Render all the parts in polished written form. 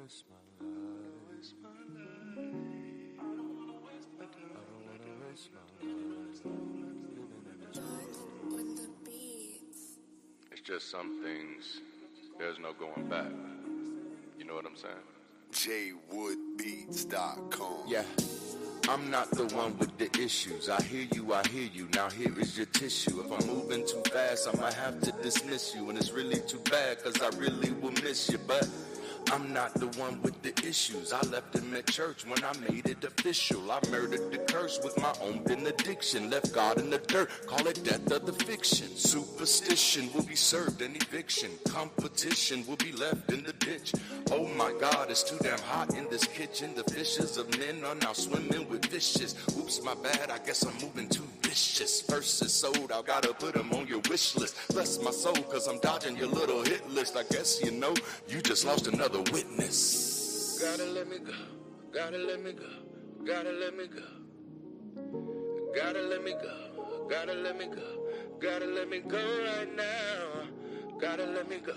waste my life. I don't wanna waste my life. It's just some things, there's no going back. You know what I'm saying? jwoodbeats.com. Yeah. I'm not the one with the issues. I hear you. Now here is your tissue. If I'm moving too fast, I might have to dismiss you. And it's really too bad, cause I really will miss you. But I'm not the one with the issues. I left him at church when I made it official. I murdered the curse with my own benediction. Left God in the dirt, call it death of the fiction. Superstition will be served an eviction. Competition will be left in the ditch. Oh my God, it's too damn hot in this kitchen. The fishes of men are now swimming with fishes. Oops, my bad, I guess I'm moving too vicious. Verses sold, I gotta put them on your wish list. Bless my soul, cause I'm dodging your little hit list. I guess you know, you just lost another witness. Gotta let me go, gotta let me go, gotta let me go. Gotta let me go, gotta let me go, gotta let me go right now. Gotta let me go,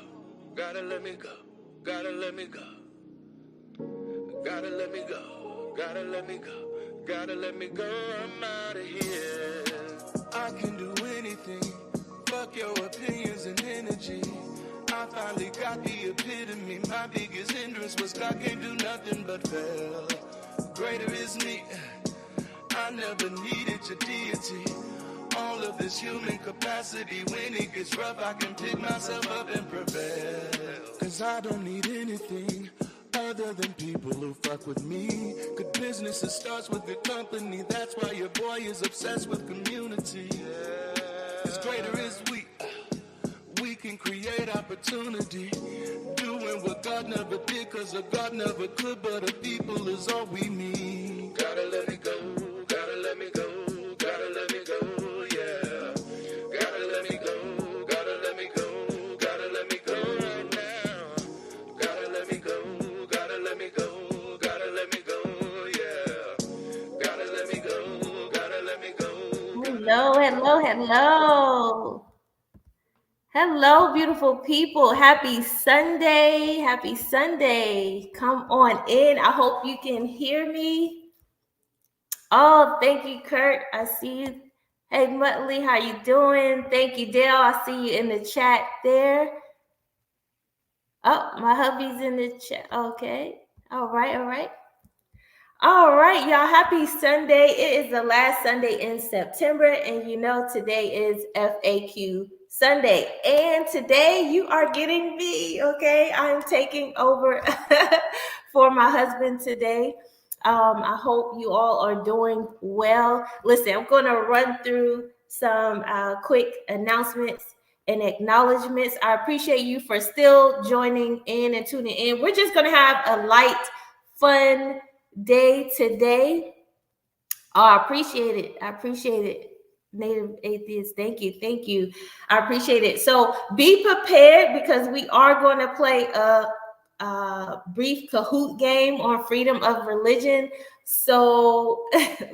gotta let me go, gotta let me go. Gotta let me go, gotta let me go, gotta let me go, I'm out of here. I can do anything, fuck your opinions and energy. I finally got the epitome. My biggest hindrance was God can't do nothing but fail. Greater is me, I never needed your deity. All of this human capacity, when it gets rough, I can pick myself up and prevail. Cause I don't need anything other than people who fuck with me. Good business, it starts with good company. That's why your boy is obsessed with community. Cause greater is we can create opportunity. Doing what God never did, cause a God never could, but a people is all we need. Gotta let me go, gotta let me go, gotta let me go, yeah. Gotta let me go, gotta let me go, gotta let me go right now. Gotta let me go, gotta let me go, gotta let me go, yeah. Gotta let me go, gotta let me go. Hello. Hello, beautiful people. Happy Sunday. Come on in. I hope you can hear me. Oh, thank you, Kurt. I see you. Hey, Muttley, how you doing? Thank you, Dale. I see you in the chat there. Oh, my hubby's in the chat. Okay. All right, y'all. Happy Sunday. It is the last Sunday in September, and you know today is FAQ Sunday. And today you are getting me, okay? I'm taking over for my husband today. I hope you all are doing well. Listen, I'm going to run through some quick announcements and acknowledgments. I appreciate you for still joining in and tuning in. We're just going to have a light, fun day today. Oh, I appreciate it. Native Atheist, thank you. I appreciate it. So be prepared because we are going to play a brief Kahoot game on freedom of religion. So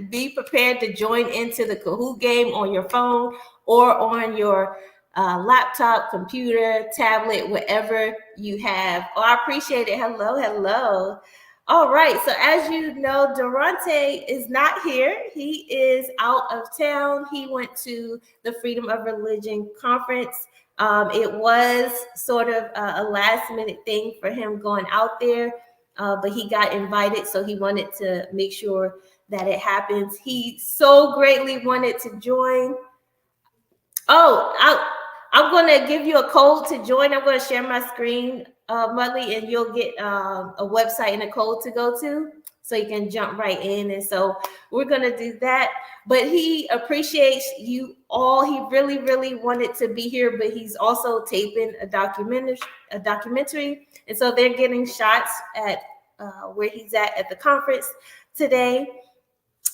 be prepared to join into the Kahoot game on your phone or on your laptop, computer, tablet, whatever you have. Oh, I appreciate it. Hello. All right, so as you know, Darante is not here. He is out of town. He went to the Freedom of Religion conference. It was sort of a last minute thing for him going out there, but he got invited, so he wanted to make sure that it happens. He so greatly wanted to join. Oh, I'm going to give you a code to join. I'm going to share my screen, Mudley, and you'll get a website and a code to go to so you can jump right in. And so we're going to do that. But he appreciates you all. He really, really wanted to be here, but he's also taping a documentary. And so they're getting shots at where he's at the conference today.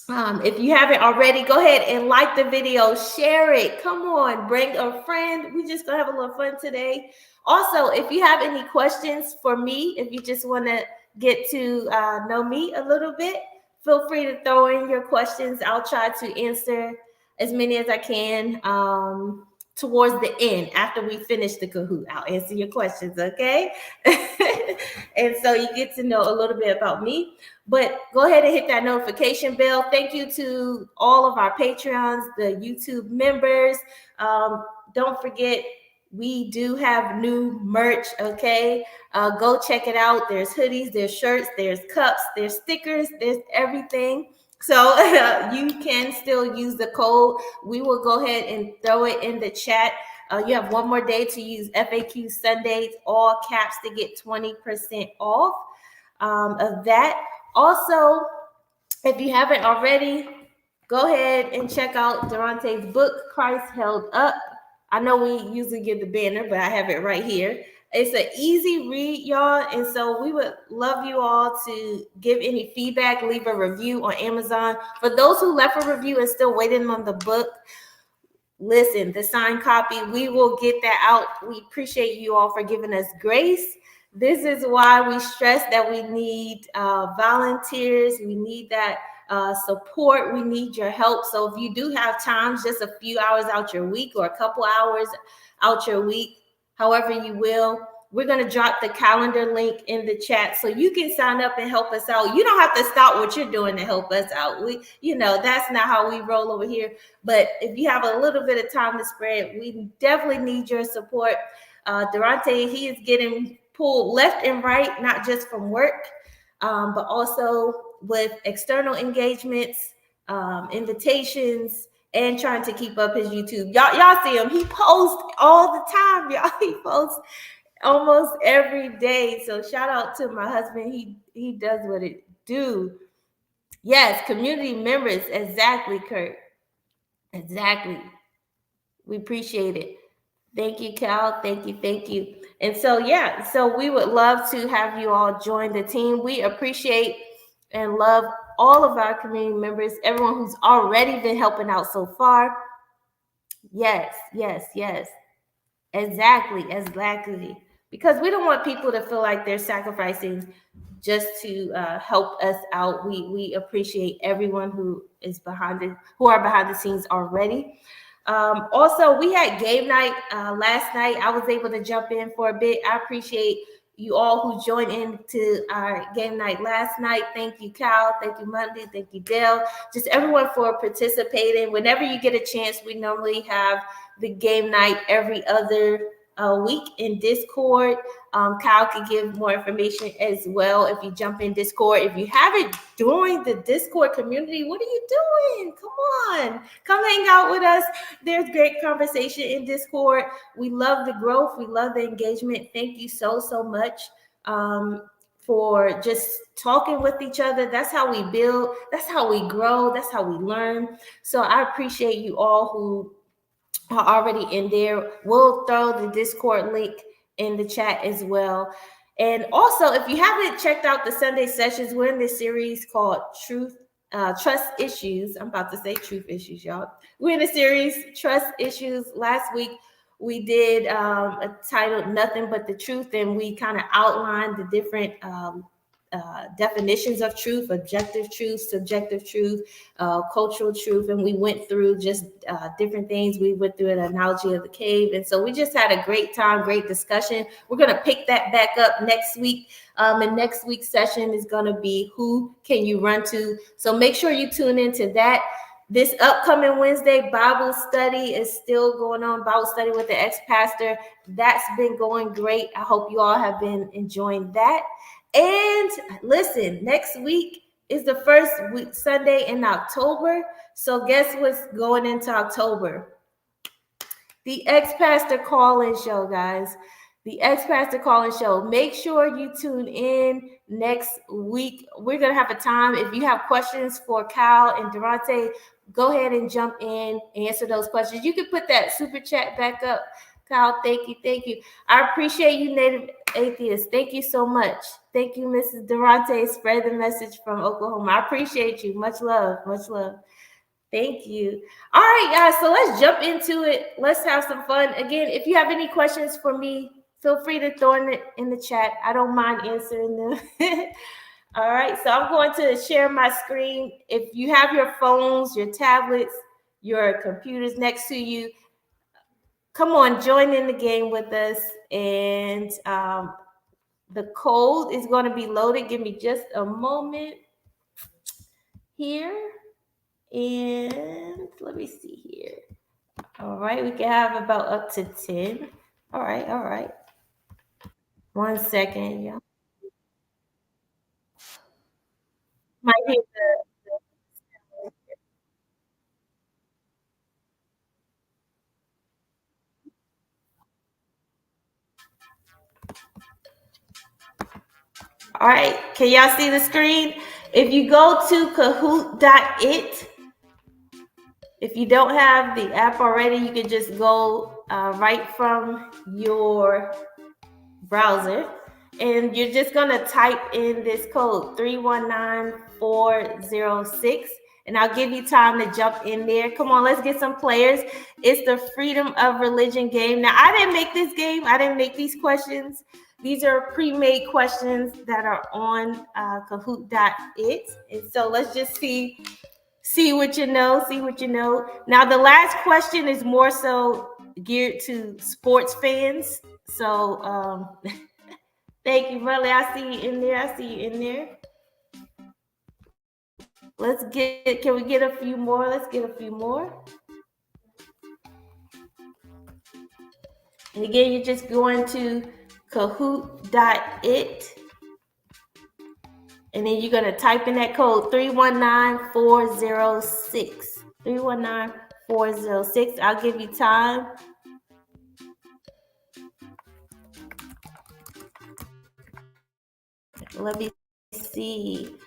If you haven't already, go ahead and like the video, share it. Come on, bring a friend. We just gonna have a little fun today. Also, if you have any questions for me, if you just want to get to know me a little bit, feel free to throw in your questions. I'll try to answer as many as I can. towards the end after we finish the Kahoot. I'll answer your questions, okay? And so you get to know a little bit about me. But go ahead and hit that notification bell. Thank you to all of our Patreons, the YouTube members. Don't forget, we do have new merch, okay? Go check it out. There's hoodies, there's shirts, there's cups, there's stickers, there's everything. So you can still use the code. We will go ahead and throw it in the chat. You have one more day to use FAQ Sundays, all caps, to get 20% off of that. Also, if you haven't already, go ahead and check out Darante's book, Christ Held Up. I know we usually give the banner, but I have it right here. It's an easy read, y'all. And so we would love you all to give any feedback, leave a review on Amazon. For those who left a review and still waiting on the book, listen, the signed copy, we will get that out. We appreciate you all for giving us grace. This is why we stress that we need volunteers. We need that support. We need your help. So if you do have time, just a few hours out your week or a couple hours out your week, however you will, we're going to drop the calendar link in the chat so you can sign up and help us out. You don't have to stop what you're doing to help us out. That's not how we roll over here. But if you have a little bit of time to spread, we definitely need your support. Darante, he is getting pulled left and right, not just from work, but also with external engagements, invitations, and trying to keep up his YouTube. Y'all see him. He posts all the time, y'all. He posts almost every day. So shout out to my husband. He does what it do. Yes, community members. Exactly, Kurt. Exactly. We appreciate it. Thank you, Cal. Thank you. And so, so we would love to have you all join the team. We appreciate and love all of our community members, everyone who's already been helping out so far. Yes. Exactly. Because we don't want people to feel like they're sacrificing just to help us out. We appreciate everyone who are behind the scenes already. Also, we had game night last night. I was able to jump in for a bit. I appreciate you all who joined in to our game night last night. Thank you, Cal. Thank you, Monday. Thank you, Dale. Just everyone for participating. Whenever you get a chance, we normally have the game night every other week in Discord. Kyle can give more information as well if you jump in Discord. If you haven't joined the Discord community, what are you doing? Come on, come hang out with us. There's great conversation in Discord. We love the growth. We love the engagement. Thank you so much for just talking with each other. That's how we build. That's how we grow. That's how we learn. So I appreciate you all who are already in there. We'll throw the Discord link in the chat as well. And also, if you haven't checked out the Sunday sessions, we're in this series called Trust Issues. I'm about to say Truth Issues, y'all. We're in the series Trust Issues. Last week, we did a title, Nothing But the Truth, and we kind of outlined the different definitions of truth: objective truth, subjective truth, cultural truth, and we went through just different things. We went through an analogy of the cave, and so we just had a great time, great discussion. We're going to pick that back up next week, and next week's session is going to be who can you run to. So make sure you tune into that. This upcoming Wednesday, Bible study is still going on. Bible study with the Ex-Pastor. That's been going great. I hope you all have been enjoying that. And listen, next week is the first Sunday in October. So guess what's going into October? The Ex-Pastor Call-In Show, guys. The Ex-Pastor Call-In Show. Make sure you tune in next week. We're going to have a time. If you have questions for Cal and Darante, go ahead and jump in and answer those questions. You can put that super chat back up. Kyle, thank you. I appreciate you, Native Atheists. Thank you so much. Thank you, Mrs. Darante. Spread the message from Oklahoma. I appreciate you. Much love. Thank you. All right, guys. So let's jump into it. Let's have some fun. Again, if you have any questions for me, feel free to throw it in the chat. I don't mind answering them. All right. So I'm going to share my screen. If you have your phones, your tablets, your computers next to you, Come on, join in the game with us. And the code is going to be loaded. Give me just a moment here. And let me see here. All right, we can have about up to 10. All right. 1 second, y'all. Might hit all right, can y'all see the screen? If you go to kahoot.it, if you don't have the app already, you can just go right from your browser, and you're just going to type in this code 319406, and I'll give you time to jump in there. Come on, let's get some players. It's the Freedom of Religion game. Now, I didn't make this game. I didn't make these questions. These are pre-made questions that are on kahoot.it. And so let's just see what you know, Now, the last question is more so geared to sports fans. So thank you, brother. I see you in there. Can we get a few more? Let's get a few more. And again, you're just going to kahoot.it. And then you're going to type in that code 319406. 319406. I'll give you time. Let me see.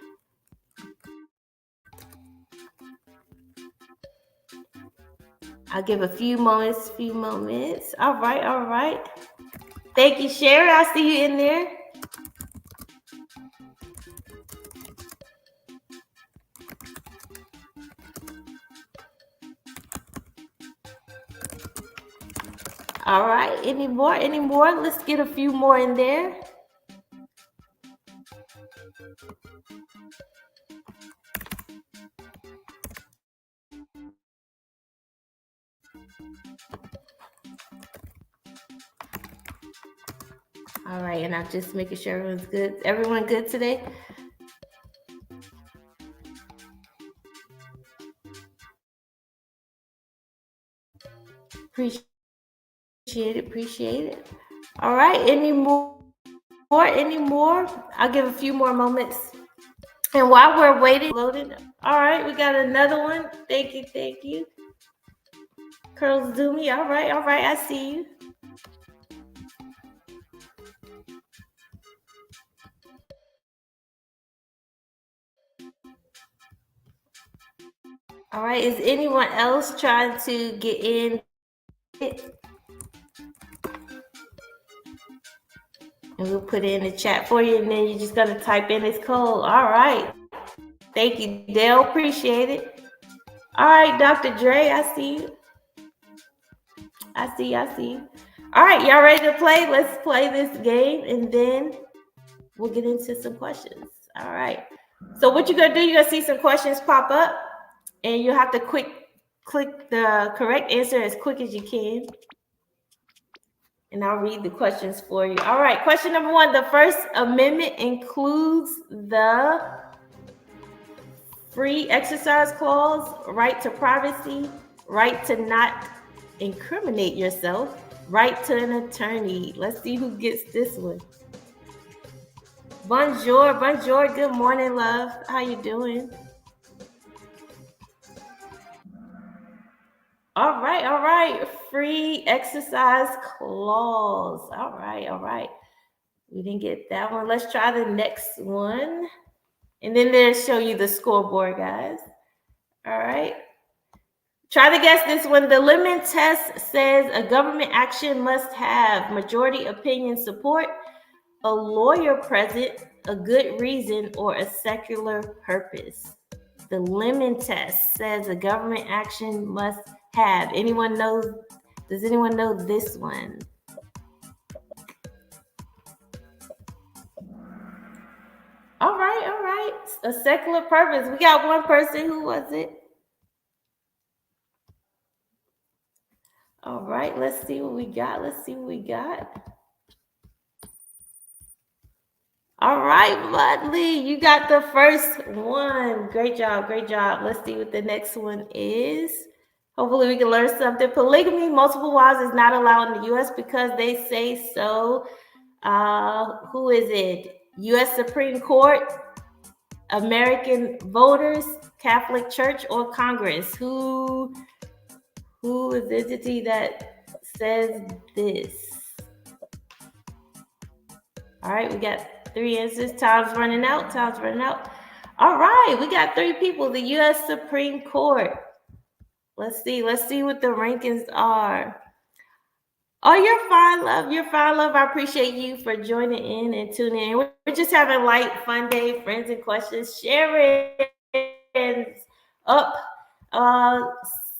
I'll give a few moments. All right. Thank you, Sherry. I see you in there. All right. Any more? Let's get a few more in there. All right, and I'm just making sure everyone's good. Everyone good today? Appreciate it. All right, any more? I'll give a few more moments. And while we're waiting, loaded. All right, we got another one. Thank you. Curls Zoomy. All right, I see you. All right, is anyone else trying to get in? And we'll put it in the chat for you, and then you're just gonna type in this code. All right. Thank you, Dale. Appreciate it. All right, Dr. Dre, I see you. I see you. All right, y'all ready to play? Let's play this game, and then we'll get into some questions. All right. So what you're gonna do, you're gonna see some questions pop up, and you have to click the correct answer as quick as you can. And I'll read the questions for you. All right, question number 1. The First Amendment includes the free exercise clause, right to privacy, right to not incriminate yourself, right to an attorney. Let's see who gets this one. Bonjour. Good morning, love. How you doing? All right. Free exercise clause. All right. We didn't get that one. Let's try the next one. And then they'll show you the scoreboard, guys. All right. Try to guess this one. The lemon test says a government action must have majority opinion support, a lawyer present, a good reason, or a secular purpose. The lemon test says a government action must have. Does anyone know this one? All right. A secular purpose. We got one person. Who was it? All right. right, let's see what we got. All right, Mudley, you got the first one. Great job. Let's see what the next one is. Hopefully we can learn something. Polygamy, multiple wives, is not allowed in the U.S. because they say so. Who is it? U.S. Supreme Court, American voters, Catholic Church, or Congress? Who is the entity that says this? All right, we got 3 answers. Time's running out. All right, we got 3 people. The U.S. Supreme Court. Let's see what the rankings are. Oh, you're fine, love. I appreciate you for joining in and tuning in. We're just having a light, fun day, friends and questions. Sharon's up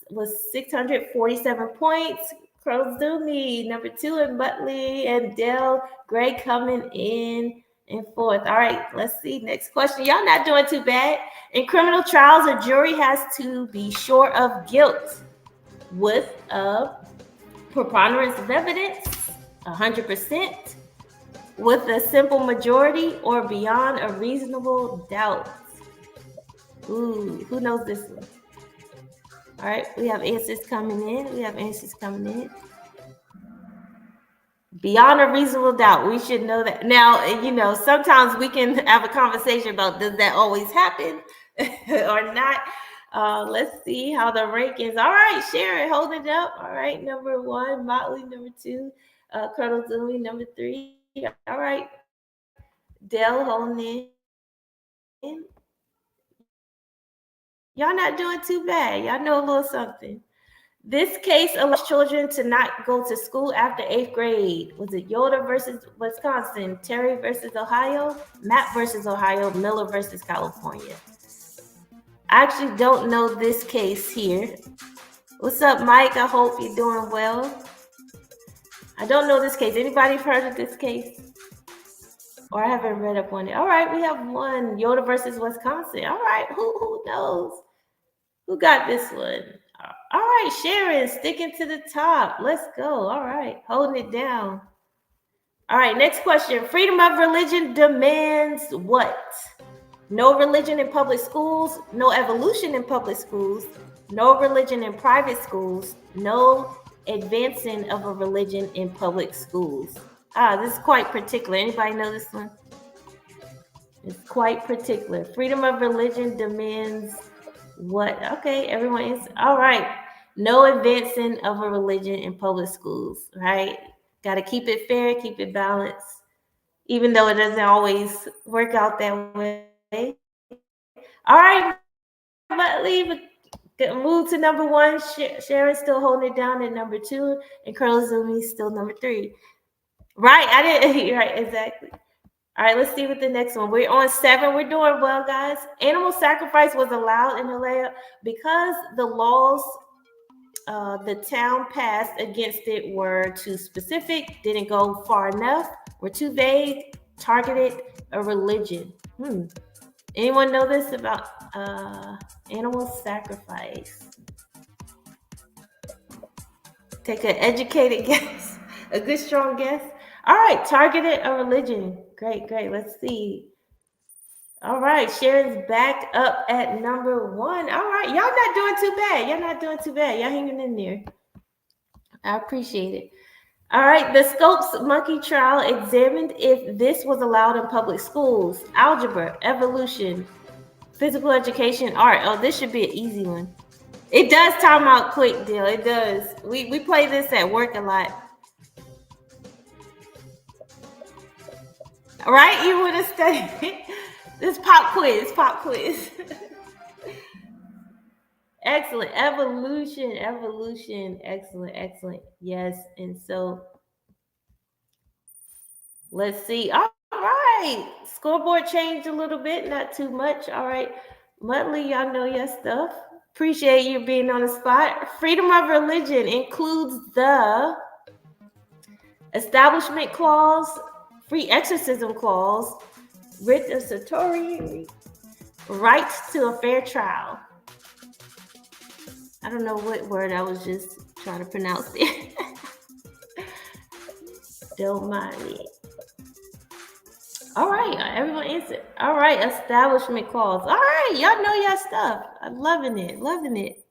was 647 points. Crozumi, number 2, and Butley and Dell Gray coming in and fourth. All right, let's see. Next question. Y'all not doing too bad. In criminal trials, a jury has to be sure of guilt with a preponderance of evidence, 100%, with a simple majority, or beyond a reasonable doubt. Ooh, who knows this one? All right, we have answers coming in. Beyond a reasonable doubt. We should know that. Now, sometimes we can have a conversation about, does that always happen or not? Let's see how the rankings. All right, Sharon, hold it up. All right, number 1, Motley, number 2, Colonel Zumi, number 3. All right, Dell holding in. Y'all not doing too bad. Y'all know a little something. This case allows children to not go to school after 8th grade. Was it Yoder versus Wisconsin, Terry versus Ohio, Matt versus Ohio, Miller versus California? I actually don't know this case here. What's up, Mike? I hope you're doing well. I don't know this case. Anybody heard of this case? Or I haven't read up on it. All right, we have one. Yoder versus Wisconsin. All right, who knows? Who got this one? All right, Sharon, sticking to the top. Let's go. All right, holding it down. All right, next question. Freedom of religion demands what? No religion in public schools, no evolution in public schools, no religion in private schools, no advancing of a religion in public schools. This is quite particular. Anybody know this one? It's quite particular. Freedom of religion demands what? Okay, everyone is all right. No advancing of a religion in public schools, right? Got to keep it fair, keep it balanced, even though it doesn't always work out that way. All right, Muttley, move to number 1. Sharon's still holding it down at number 2, and Colonel Zumi still number 3. Right, I didn't. Right, exactly. All right, let's see what the next one. We're on 7. We're doing well, guys. Animal sacrifice was allowed in Malaya because the laws the town passed against it were too specific, didn't go far enough, were too vague, targeted a religion. Anyone know this about animal sacrifice? Take an educated guess, a good strong guess. All right, targeted a religion. Great. Let's see. All right, Sharon's back up at number 1. All right, y'all not doing too bad. Y'all hanging in there. I appreciate it. All right, the Scopes monkey trial examined if this was allowed in public schools. Algebra, evolution, physical education, art. Oh, this should be an easy one. It does time out quick, Deal. It does. We play this at work a lot. All right, you would have studied this pop quiz. Excellent. Evolution. Excellent. Yes. And so let's see. All right. Scoreboard changed a little bit, not too much. All right. Muttley, y'all know your stuff. Appreciate you being on the spot. Freedom of religion includes the Establishment Clause, Free Exorcism Clause, Writ of Certiorari, right to a fair trial. I don't know what word I was just trying to pronounce there. Don't mind me. All right, everyone answered. All right, establishment calls. All right, y'all know your stuff. I'm loving it, loving it.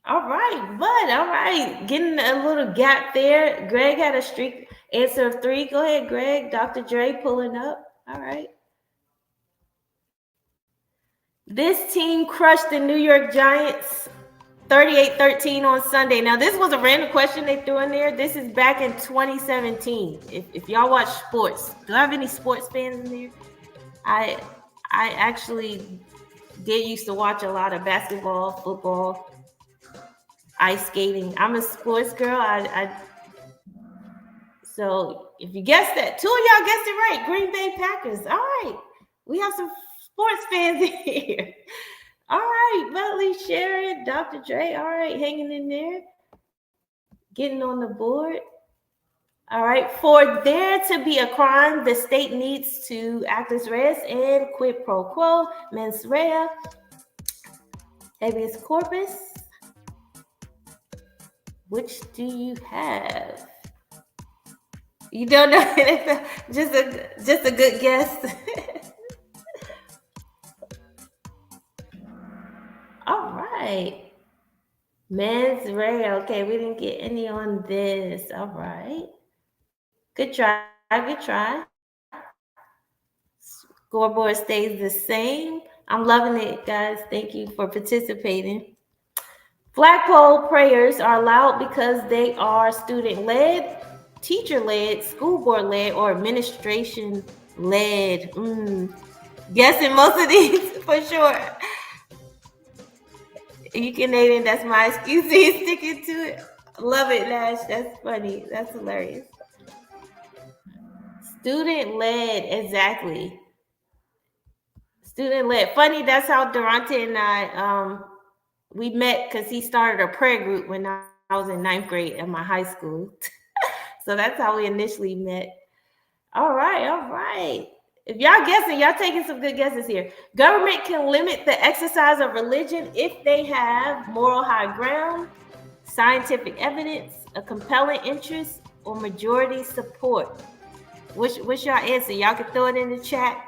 All right, but all right, getting a little gap there. Greg had a streak answer of 3. Go ahead, Greg. Dr. Dre pulling up. All right. This team crushed the New York Giants 38-13 on Sunday. Now, this was a random question they threw in there. This is back in 2017. If y'all watch sports, do I have any sports fans in there? I actually did used to watch a lot of basketball, football, ice skating. I'm a sports girl. So if you guessed that, 2 of y'all guessed it right. Green Bay Packers. All right. We have some sports fans in here. All right, Butley, Sharon, Dr. Dre. All right, hanging in there. Getting on the board. All right. For there to be a crime, the state needs to actus reus and quid pro quo, mens rea, habeas corpus. Which do you have? You don't know? Just a good guess. All right. Mens rea. Okay, we didn't get any on this. All right. Good try. Good try. Scoreboard stays the same. I'm loving it, guys. Thank you for participating. Flagpole prayers are allowed because they are student-led, teacher-led, school board-led, or administration-led. Guessing most of these for sure. You Canadian, that's my excuse. He's sticking to it. Love it, Nash. That's funny. That's hilarious. Student-led, exactly. Student-led. Funny, that's how Darante and I, we met because he started a prayer group when I was in 9th grade at my high school. So that's how we initially met. All right. If y'all guessing, y'all taking some good guesses here. Government can limit the exercise of religion if they have moral high ground, scientific evidence, a compelling interest, or majority support. What's your answer? Y'all can throw it in the chat.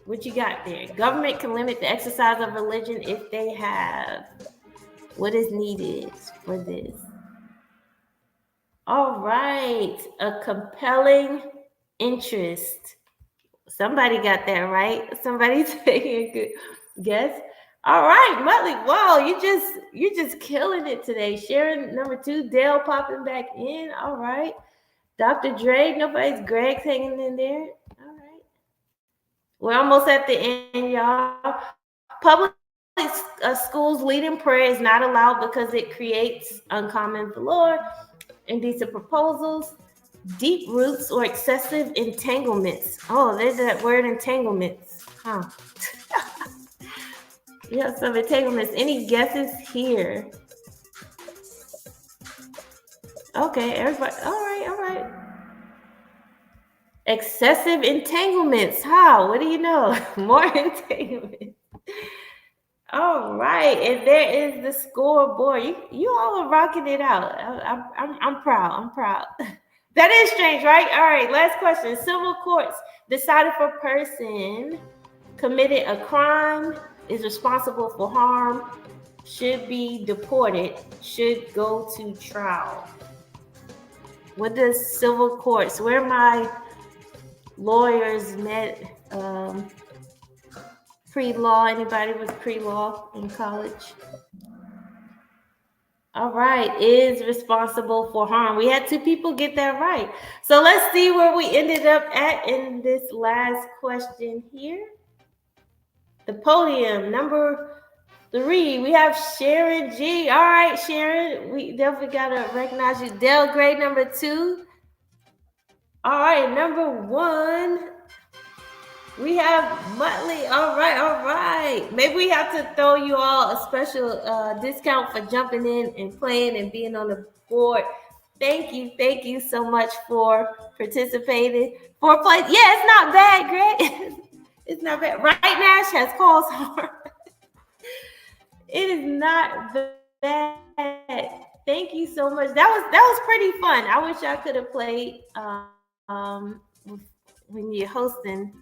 What you got there? Government can limit the exercise of religion if they have. What is needed for this? All right. A compelling interest. Somebody got that right. Somebody's taking a good guess. All right, Muttley. Wow, you're just killing it today. Sharon number 2, Dale popping back in. All right. Dr. Dre, nobody's Greg's hanging in there. All right. We're almost at the end, y'all. Public schools leading prayer is not allowed because it creates uncommon velour, indecent proposals, deep roots, or excessive entanglements. Oh, there's that word entanglements. Huh. Yeah, some entanglements. Any guesses here? Okay, everybody. All right. Excessive entanglements. How? What do you know? More entanglements. All right, and there is the scoreboard. You all are rocking it out. I'm proud. I'm proud. That is strange, right? All right, last question. Civil courts decide if a person committed a crime, is responsible for harm, should be deported, should go to trial. What does civil courts? Where my lawyers met? Pre-law. Anybody with pre-law in college? All right, is responsible for harm. We had 2 people get that right. So let's see where we ended up at in this last question here. The podium, number 3, we have Sharon G. All right, Sharon, we definitely gotta recognize you. Dell, grade number 2. All right, number 1. We have Muttley. All right. Maybe we have to throw you all a special discount for jumping in and playing and being on the board. Thank you so much for participating. For play, yeah, it's not bad, Greg. It's not bad. Right, Nash has calls hard. It is not bad. Thank you so much. That was pretty fun. I wish I could have played when you're hosting.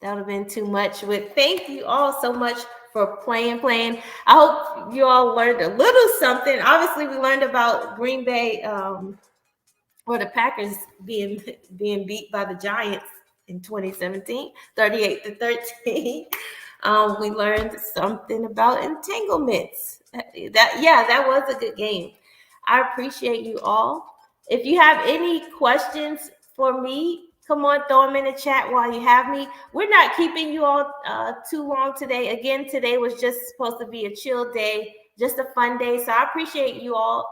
That would have been too much. But thank you all so much for playing. I hope you all learned a little something. Obviously, we learned about Green Bay or the Packers being beat by the Giants in 2017, 38-13. We learned something about entanglements. That was a good game. I appreciate you all. If you have any questions for me, come on, throw them in the chat while you have me. We're not keeping you all too long today. Again, today was just supposed to be a chill day, just a fun day. So I appreciate you all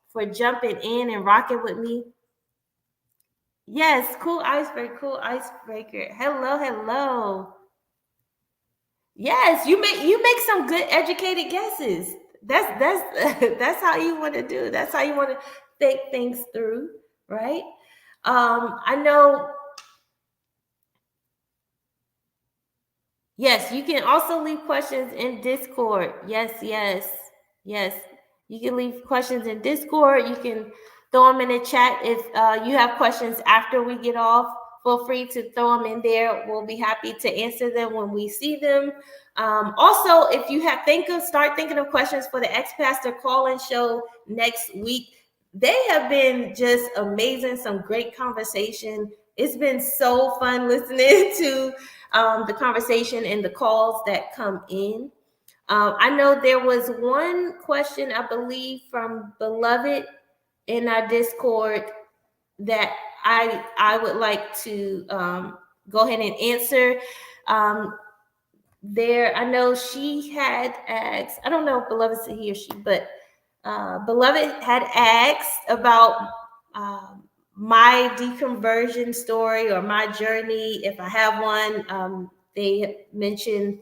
for jumping in and rocking with me. Yes, cool icebreaker. Hello. Yes, you make some good educated guesses. That's how you want to do. That's how you want to think things through, right? I know. Yes, you can also leave questions in Discord. Yes. You can leave questions in Discord. You can throw them in the chat if you have questions after we get off. Feel free to throw them in there. We'll be happy to answer them when we see them. Also, if you have start thinking of questions for the Ex-Pastor call-in show next week. They have been just amazing. Some great conversation. It's been so fun listening to the conversation and the calls that come in. I know there was one question, I believe, from Beloved in our Discord that I would like to go ahead and answer. I know she had asked, I don't know if Beloved said he or she, but Beloved had asked about my deconversion story or my journey, if I have one. They mentioned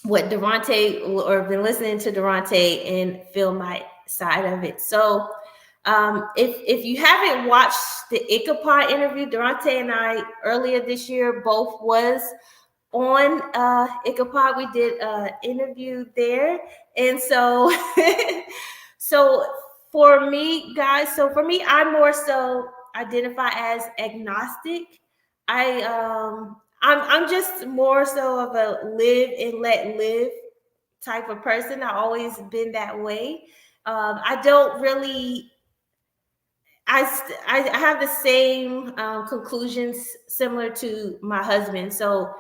what Darante, or been listening to Darante and feel my side of it. So if you haven't watched the Ichabod interview, Darante and I earlier this year both was on Ichabod. We did an interview there. And so for me, guys, I more so identify as agnostic. I'm just more so of a live and let live type of person. I've always been that way. I don't really. I have the same conclusions similar to my husband. So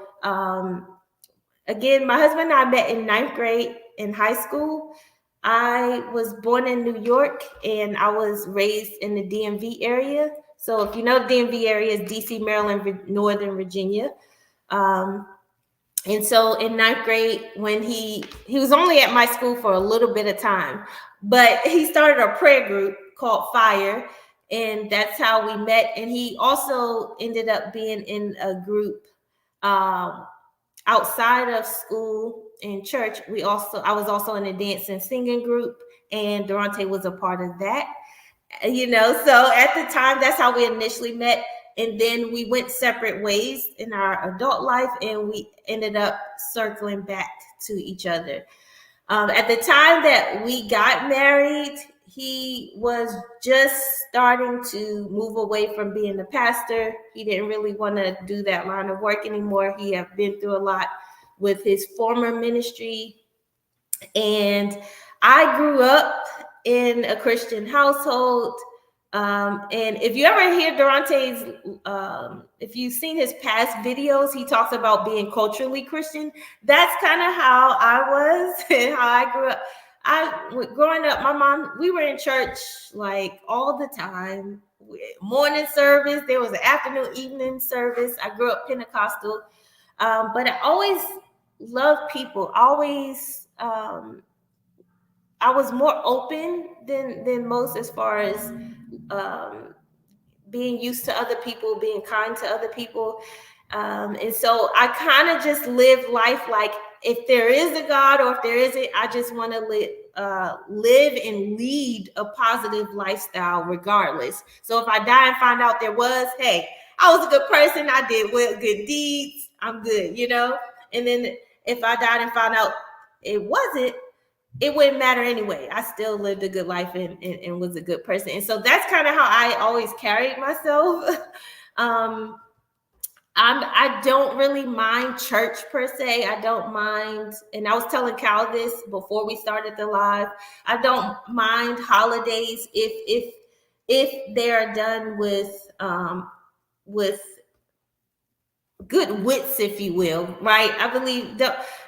again, my husband and I met in 9th grade in high school. I was born in New York and I was raised in the DMV area. So if you know the DMV area is DC, Maryland, Northern Virginia. And so in 9th grade, when he was only at my school for a little bit of time, but he started a prayer group called Fire, and that's how we met. And he also ended up being in a group outside of school and church. I was also in a dance and singing group, and Darante was a part of that. So at the time, that's how we initially met. And then we went separate ways in our adult life, and we ended up circling back to each other. At the time that we got married, he was just starting to move away from being a pastor. He didn't really want to do that line of work anymore. He had been through a lot with his former ministry. And I grew up in a Christian household. And if you ever hear Darante's, if you've seen his past videos, he talks about being culturally Christian. That's kind of how I was and how I grew up. Growing up, my mom, we were in church like all the time. Morning service, there was an afternoon, evening service. I grew up Pentecostal, but I always loved people. I was more open than most as far as being used to other people, being kind to other people. And so I kind of just live life like, if there is a God or if there isn't, I just want to live and lead a positive lifestyle regardless. So if I die and find out there was, hey, I was a good person, I did good deeds, I'm good, And then if I died and found out it wasn't, it wouldn't matter anyway. I still lived a good life and was a good person. And so that's kind of how I always carried myself. I don't really mind church per se. I don't mind, and I was telling Cal this before we started the live. I don't mind holidays if they are done with good wits, if you will, right? I believe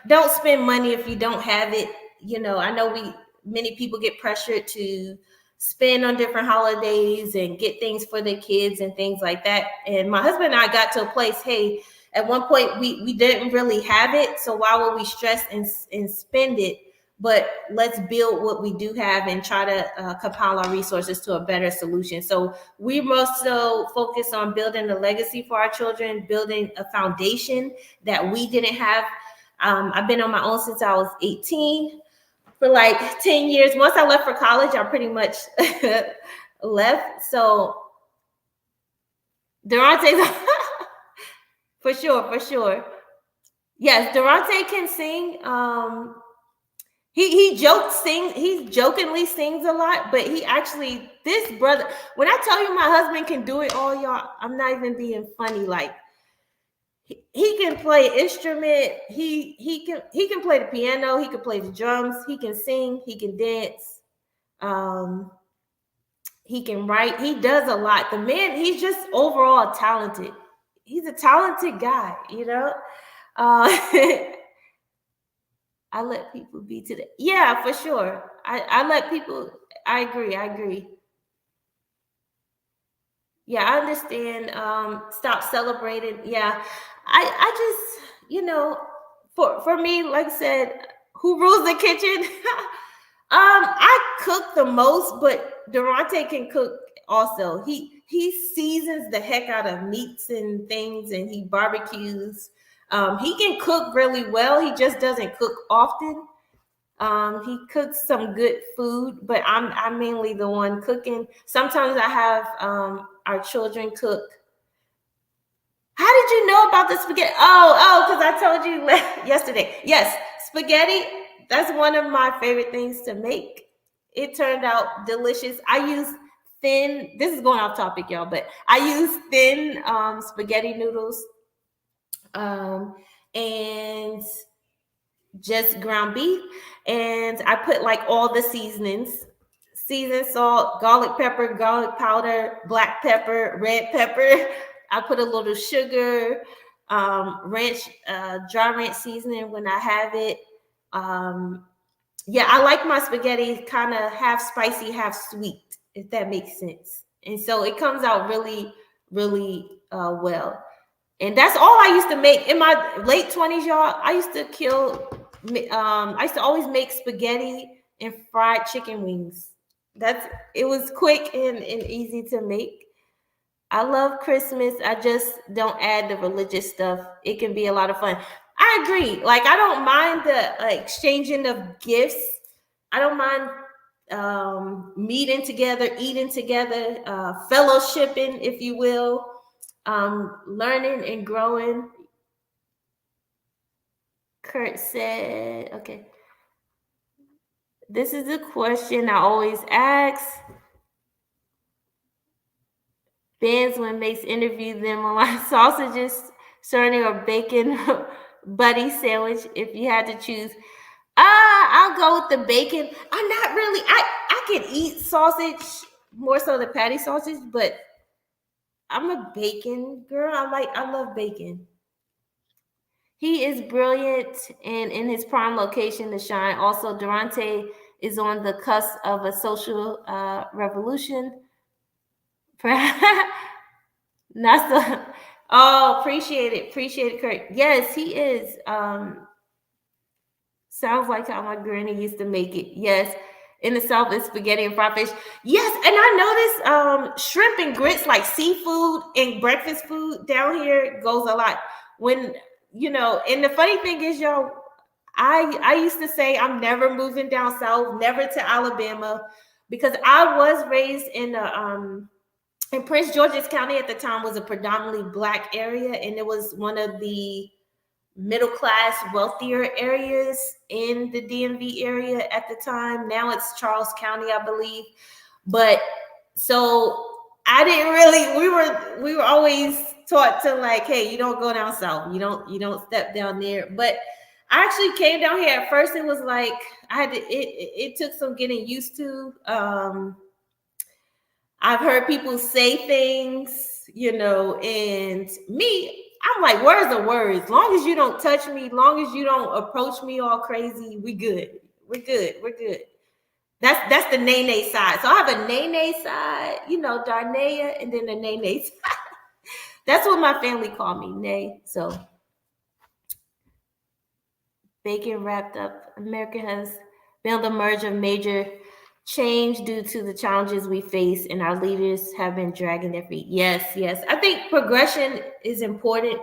don't spend money if you don't have it. You know, I know many people get pressured to spend on different holidays and get things for their kids and things like that. And my husband and I got to a place, hey, at one point we didn't really have it. So why would we stress and spend it? But let's build what we do have and try to compile our resources to a better solution. So we most so focus on building a legacy for our children, building a foundation that we didn't have. I've been on my own since I was 18 for like 10 years. Once I left for college, I pretty much left. So Darante's for sure. Yes, Darante can sing. He jokingly sings a lot, but he actually, this brother, when I tell you my husband can do it all, y'all, I'm not even being funny. Like he can play instrument, he can play the piano, he can play the drums, he can sing, he can dance, he can write, he does a lot. The man, he's just overall talented. He's a talented guy, you know. I let people be today. Yeah, for sure. I let people. I agree. Yeah, I understand. Stop celebrating. Yeah, I just, you know, for me, like I said, who rules the kitchen? I cook the most, but Darante can cook also. He seasons the heck out of meats and things, and he barbecues. He can cook really well. He just doesn't cook often. He cooks some good food, but I'm mainly the one cooking. Sometimes I have our children cook. How did you know about the spaghetti? Oh, because I told you yesterday. Yes, spaghetti. That's one of my favorite things to make. It turned out delicious. I use thin. This is going off topic, y'all, but I use thin spaghetti noodles. And just ground beef, and I put like all the seasonings, seasoned salt, garlic pepper, garlic powder, black pepper, red pepper. I put a little sugar, ranch, dry ranch seasoning when I have it. Yeah, I like my spaghetti kind of half spicy, half sweet, if that makes sense. And so it comes out really, really well. And that's all I used to make in my late 20s, y'all. I used to always make spaghetti and fried chicken wings. It was quick and easy to make. I love Christmas. I just don't add the religious stuff. It can be a lot of fun. I agree. Like, I don't mind the exchanging of gifts. I don't mind meeting together, eating together, fellowshipping, if you will. Learning and growing. Kurt said, okay. This is a question I always ask. Fans when Mace interviewed them on sausages, sardine, or bacon buddy sandwich. If you had to choose, I'll go with the bacon. I'm not really. I can eat sausage, more so the patty sausage, but I'm a bacon girl. I love bacon. He is brilliant and in his prime location to shine. Also, Darante is on the cusp of a social revolution. Not so. Oh, appreciate it, Kurt. Yes, he is. Sounds like how my granny used to make it. Yes, in the South, it's spaghetti and fried fish. Yes, and I noticed shrimp and grits, like seafood and breakfast food down here, goes a lot. When and the funny thing is, y'all, I used to say I'm never moving down south, never to Alabama, because I was raised in Prince George's County at the time was a predominantly Black area, and it was one of the middle class, wealthier areas in the DMV area at the time. Now it's Charles County, I believe. But so I didn't really, we were always taught to like, hey, you don't go down south. You don't step down there. But I actually came down here. At first it was like it took some getting used to. I've heard people say things, and me, I'm like, words are words. Long as you don't touch me, long as you don't approach me all crazy, we good. We're good. We're good. That's the nay side. So I have a nay side, Darnaya, and then the nay side. That's what my family called me, nay. So bacon wrapped up. America has been on the merge of major change due to the challenges we face, and our leaders have been dragging their feet. Yes. I think progression is important.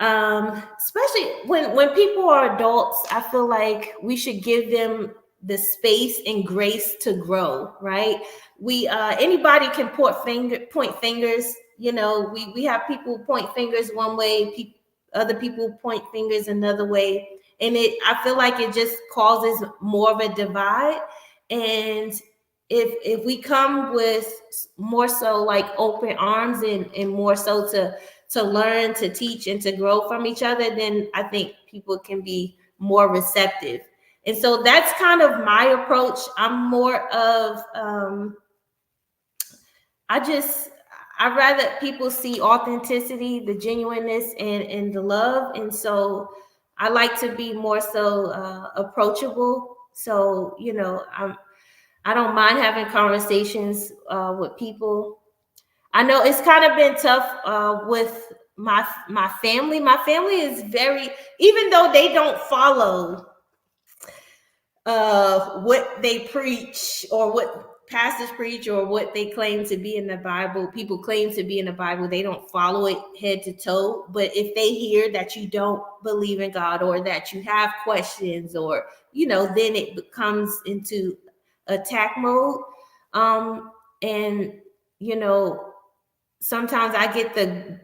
Especially when people are adults, I feel like we should give them the space and grace to grow, right? We anybody can point fingers. We have people point fingers one way, other people point fingers another way, and I feel like it just causes more of a divide. And if we come with more so like open arms and more so to learn, to teach, and to grow from each other, then I think people can be more receptive. And so that's kind of my approach. I'm more of, I'd rather people see authenticity, the genuineness, and the love. And so I like to be more so approachable. So, I don't mind having conversations with people. I know it's kind of been tough with my family. My family is very, even though they don't follow what they preach or what pastors preach or what they claim to be in the Bible, people claim to be in the Bible, they don't follow it head to toe. But if they hear that you don't believe in God or that you have questions, or, then it becomes into attack mode. And, sometimes I get the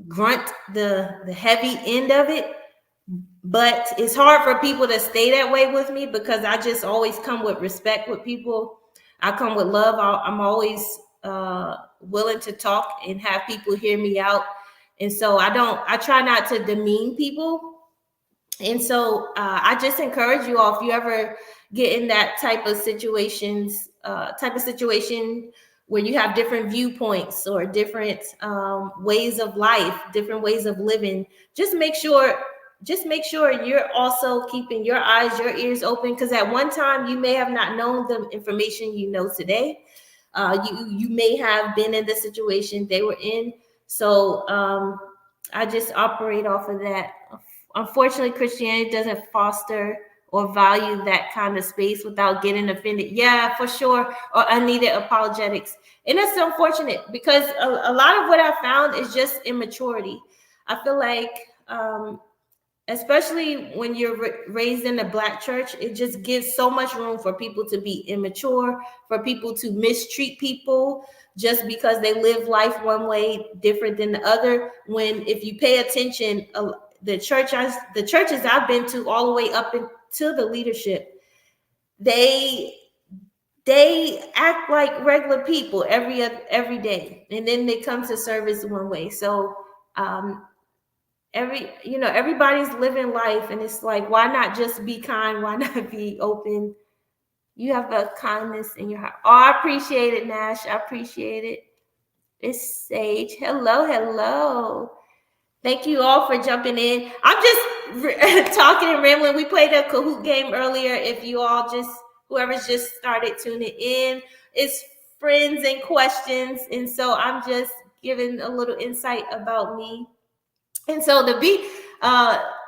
grunt, the heavy end of it. But it's hard for people to stay that way with me because I just always come with respect with people. I come with love. I'm always willing to talk and have people hear me out. And so I try not to demean people. And so I just encourage you all, if you ever get in that type of situation where you have different viewpoints or different ways of life, different ways of living, just make sure you're also keeping your eyes, your ears open, because at one time you may have not known the information you know today. You may have been in the situation they were in. So I just operate off of that. Unfortunately, Christianity doesn't foster or value that kind of space without getting offended. Yeah, for sure. Or unneeded apologetics. And that's unfortunate because a lot of what I found is just immaturity. I feel like, especially when you're raised in a Black church, it just gives so much room for people to be immature, for people to mistreat people just because they live life one way different than the other. When if you pay attention, the churches I've been to all the way up into the leadership, they act like regular people every day, and then they come to service one way. So everybody's living life, and it's like, why not just be kind? Why not be open? You have a kindness in your heart. Oh, I appreciate it, Nash. I appreciate it. It's Sage. Hello. Thank you all for jumping in. I'm just talking and rambling. We played a Kahoot game earlier. If you all whoever's just started tuning in, it's friends and questions. And so I'm just giving a little insight about me. And so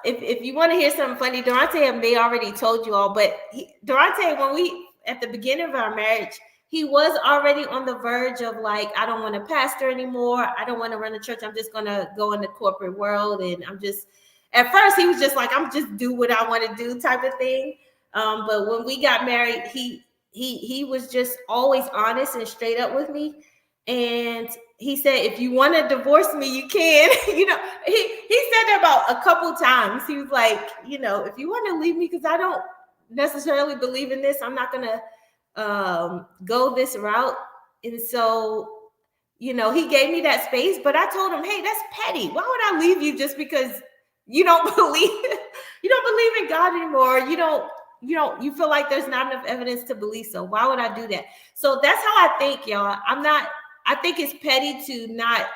if you want to hear something funny, Darante may already told you all, but Darante, at the beginning of our marriage, he was already on the verge of like, I don't want to pastor anymore. I don't want to run a church. I'm just going to go in the corporate world. And at first he was just like, I'm just do what I want to do type of thing. But when we got married, he was just always honest and straight up with me. And he said, if you want to divorce me, you can. He said that about a couple times. He was like, if you want to leave me, because I don't necessarily believe in this, I'm not going to go this route. And so, he gave me that space, but I told him, hey, that's petty. Why would I leave you just because you don't believe in God anymore? You feel like there's not enough evidence to believe. So why would I do that? So that's how I think, y'all. I think it's petty to not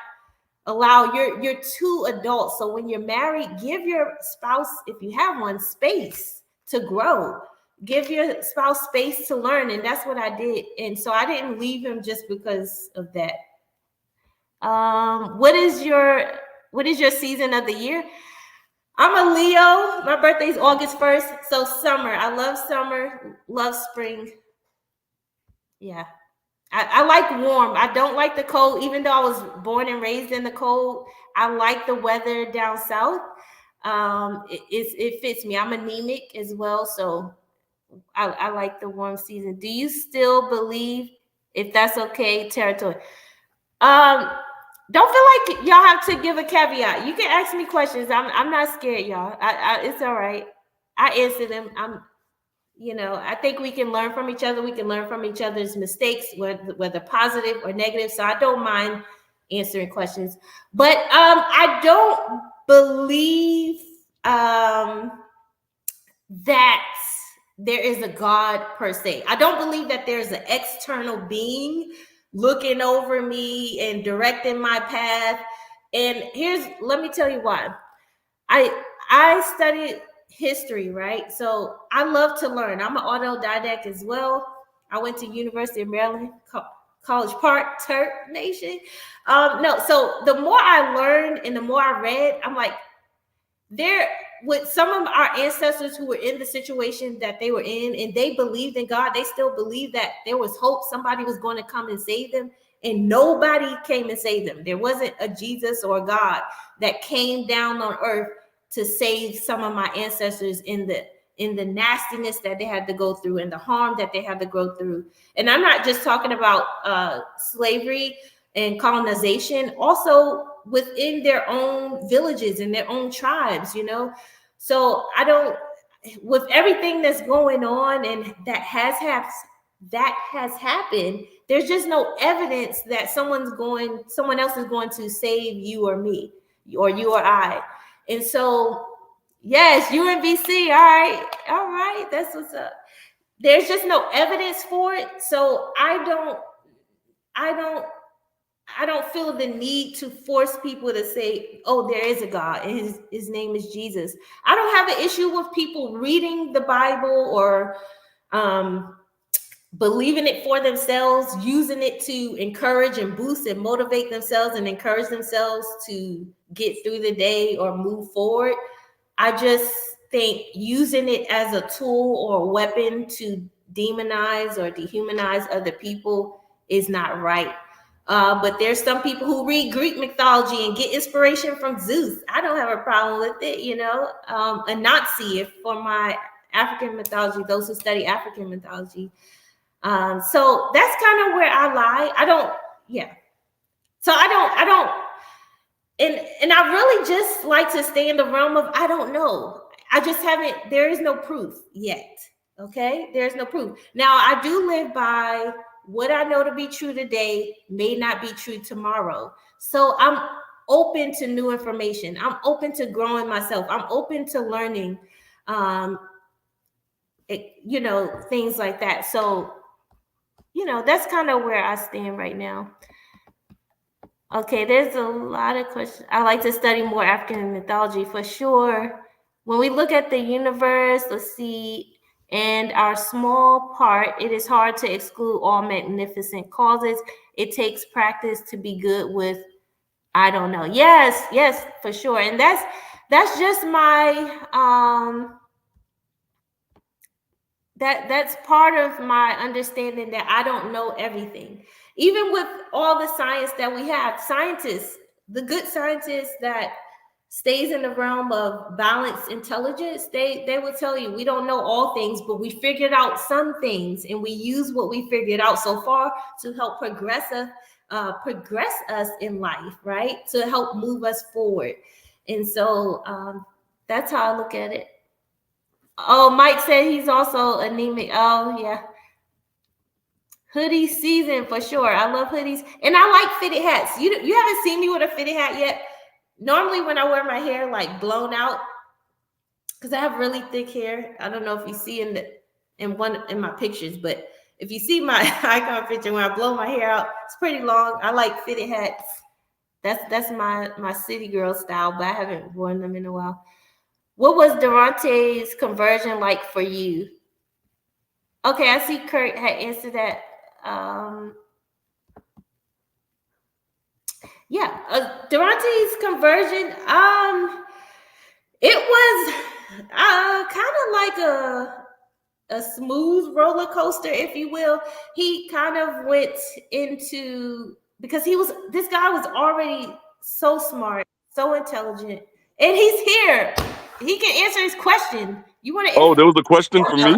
allow you're two adults. So when you're married, give your spouse, if you have one, space to grow. Give your spouse space to learn. And that's what I did. And so I didn't leave him just because of that. What is your season of the year? I'm a Leo. My birthday is August 1st. So summer. I love summer. Love spring. Yeah. I like warm. I don't like the cold, even though I was born and raised in the cold. I like the weather down south. It fits me. I'm anemic as well, so I like the warm season. Do you still believe, if that's okay, territory? Don't feel like y'all have to give a caveat. You can ask me questions. I'm not scared, y'all. It's all right. I answer them. I think we can learn from each other. We can learn from each other's mistakes, whether positive or negative. So I don't mind answering questions. But I don't believe that there is a God per se. I don't believe that there's an external being looking over me and directing my path. And let me tell you why. I studied history, right? So I love to learn. I'm an autodidact as well. I went to University of Maryland, College Park, Turk Nation. So the more I learned and the more I read, I'm like, with some of our ancestors who were in the situation that they were in, and they believed in God, they still believed that there was hope. Somebody was going to come and save them, and nobody came and saved them. There wasn't a Jesus or a God that came down on earth to save some of my ancestors in the nastiness that they had to go through and the harm that they had to go through. And I'm not just talking about slavery and colonization, also within their own villages and their own tribes, So with everything that's going on and that has happened, there's just no evidence that someone else is going to save you or me, or you or I. And so, yes, UMBC, all right, that's what's up. There's just no evidence for it. So I don't feel the need to force people to say, oh, there is a God and his name is Jesus. I don't have an issue with people reading the Bible or believing it for themselves, using it to encourage and boost and motivate themselves and encourage themselves to get through the day or move forward. I just think using it as a tool or a weapon to demonize or dehumanize other people is not right. But there's some people who read Greek mythology and get inspiration from Zeus. I don't have a problem with it, a Nazi for my African mythology, those who study African mythology. So that's kind of where I lie. So I don't, and I really just like to stay in the realm of, I don't know. There is no proof yet. Okay. There's no proof. Now I do live by what I know to be true today may not be true tomorrow. So I'm open to new information. I'm open to growing myself. I'm open to learning, things like that. So, that's kind of where I stand right now. Okay, there's a lot of questions. I like to study more African mythology for sure. When we look at the universe, let's see, and our small part, it is hard to exclude all magnificent causes. It takes practice to be good with, I don't know. Yes, for sure. And that's just my that's part of my understanding that I don't know everything. Even with all the science that we have, scientists, the good scientists that stays in the realm of balanced intelligence, they will tell you we don't know all things, but we figured out some things, and we use what we figured out so far to help progress us in life, right? To help move us forward. And so that's how I look at it. Oh, Mike said he's also anemic. Oh, yeah. Hoodie season for sure. I love hoodies, and I like fitted hats. You haven't seen me with a fitted hat yet. Normally, when I wear my hair like blown out, because I have really thick hair. I don't know if you see in my pictures, but if you see my icon picture when I blow my hair out, it's pretty long. I like fitted hats. That's my city girl style, but I haven't worn them in a while. What was Darante's conversion like for you? Okay, I see Kurt had answered that. Darante's conversion. It was kind of like a smooth roller coaster, if you will. He kind of went into, because this guy was already so smart, so intelligent, and he's here. He can answer his question. You want to? Oh, there was a question for me?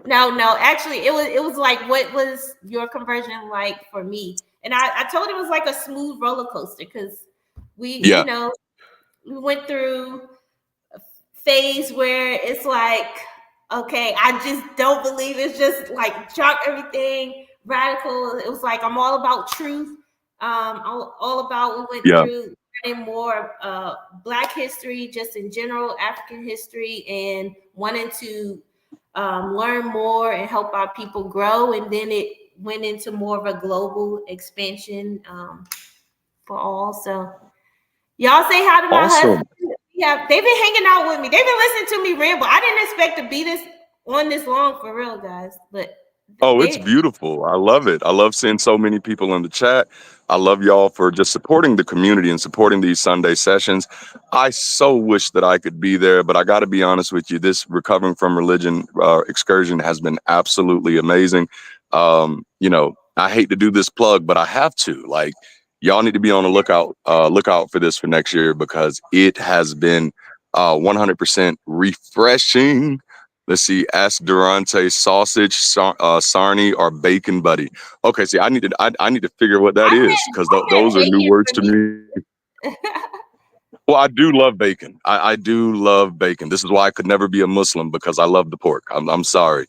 No. Actually, it was like, what was your conversion like for me? And I told him it was like a smooth roller coaster, because we went through a phase where it's like, okay, I just don't believe, it's just like drop everything, radical. It was like, I'm all about truth. All about, we went through learning more Black history, just in general, African history, and wanting to learn more and help our people grow. And then it went into more of a global expansion for all. So y'all say hi to my husband. Yeah, they've been hanging out with me. They've been listening to me ramble. I didn't expect to be this long for real, guys. But it's beautiful. I love it. I love seeing so many people in the chat. I love y'all for just supporting the community and supporting these Sunday sessions. I so wish that I could be there, but I got to be honest with you. This recovering from religion excursion has been absolutely amazing. I hate to do this plug, but I have to. Like, y'all need to be on the lookout for this for next year, because it has been 100% refreshing. Let's see. Ask Darante, sausage, sarnie, or bacon buddy. Okay, see, I need to figure what that is, because those are new words to me. Well, I do love bacon. I do love bacon. This is why I could never be a Muslim, because I love the pork. I'm sorry.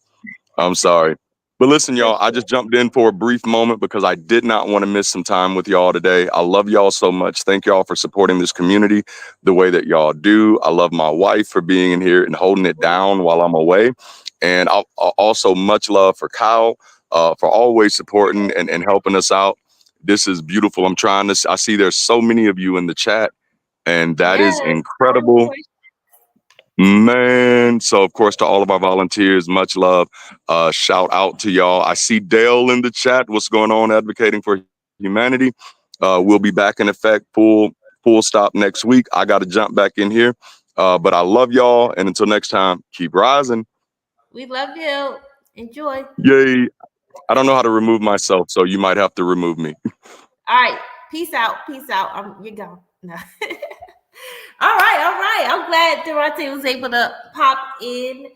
But listen, y'all, I just jumped in for a brief moment because I did not want to miss some time with y'all today. I love y'all so much. Thank y'all for supporting this community the way that y'all do. I love my wife for being in here and holding it down while I'm away. And I'll also much love for Kyle for always supporting and helping us out. This is beautiful. I see there's so many of you in the chat, and that is incredible. Man, so of course, to all of our volunteers, much love. Shout out to y'all. I see Dale in the chat. What's going on? Advocating for humanity. We'll be back in effect full stop next week. I got to jump back in here. But I love y'all. And until next time, keep rising. We love you. Enjoy. Yay. I don't know how to remove myself, so you might have to remove me. All right. Peace out. You're gone. No. All right. I'm glad Darante was able to pop in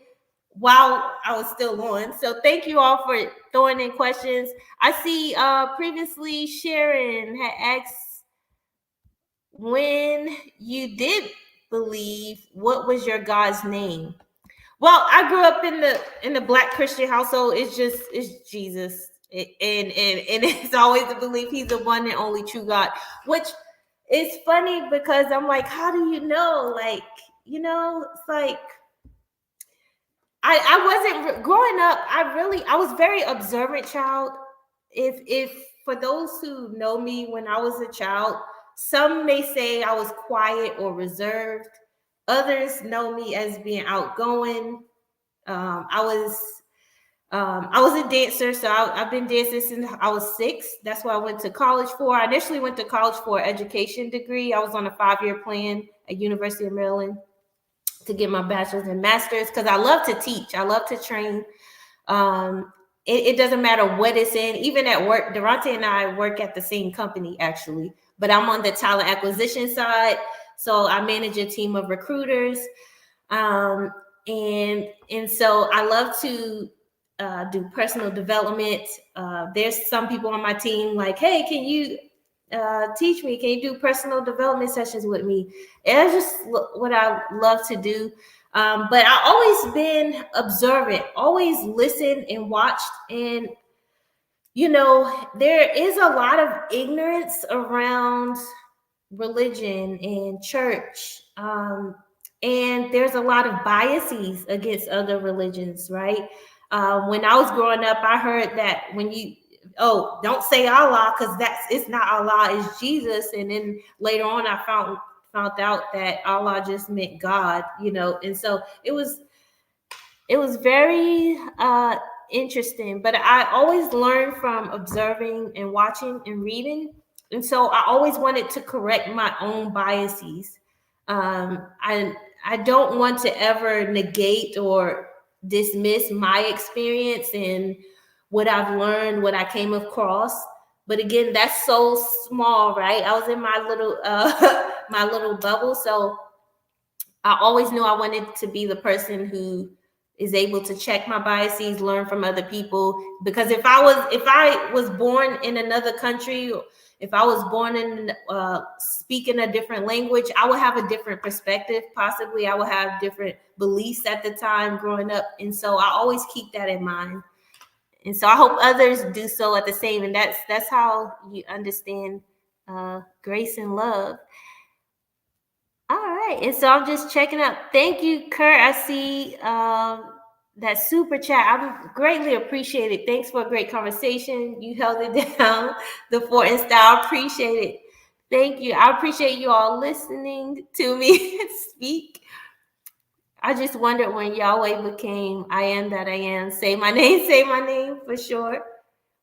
while I was still on. So thank you all for throwing in questions. I see previously Sharon had asked, when you did believe, what was your God's name? Well, I grew up in the Black Christian household. It's Jesus. And it's always the belief he's the one and only true God, which it's funny because I'm like, how do you know? Like, it's like, I wasn't growing up. I was very observant child. If for those who know me when I was a child, some may say I was quiet or reserved. Others know me as being outgoing. I was a dancer, so I've been dancing since I was 6. That's what I went to college for. I initially went to college for an education degree. I was on a 5-year plan at University of Maryland to get my bachelor's and master's, because I love to teach. I love to train. It doesn't matter what it's in. Even at work, Darante and I work at the same company, actually, but I'm on the talent acquisition side. So I manage a team of recruiters. And so I love to do personal development. There's some people on my team like, hey, can you teach me? Can you do personal development sessions with me? And that's just what I love to do. But I always been observant, always listened and watched. And, there is a lot of ignorance around religion and church. And there's a lot of biases against other religions, right? When I was growing up, I heard that when don't say Allah, because it's not Allah, it's Jesus. And then later on, I found out that Allah just meant God, and so it was very interesting. But I always learned from observing and watching and reading. And so I always wanted to correct my own biases. I don't want to ever negate or dismiss my experience and what I've learned, what I came across. But again, that's so small, right? I was in my little my little bubble. So I always knew I wanted to be the person who is able to check my biases, learn from other people. Because if I was born in another country, if I was born in speaking a different language, I would have a different perspective. Possibly I would have different beliefs at the time growing up. And so I always keep that in mind. And so I hope others do so at the same. And that's how you understand grace and love. All right. And so I'm just checking out. Thank you, Kurt. I see that super chat. I greatly appreciate it. Thanks for a great conversation. You held it down, the fort and style. I appreciate it. Thank you. I appreciate you all listening to me speak. I just wondered when Yahweh became I am that I am. Say my name for sure.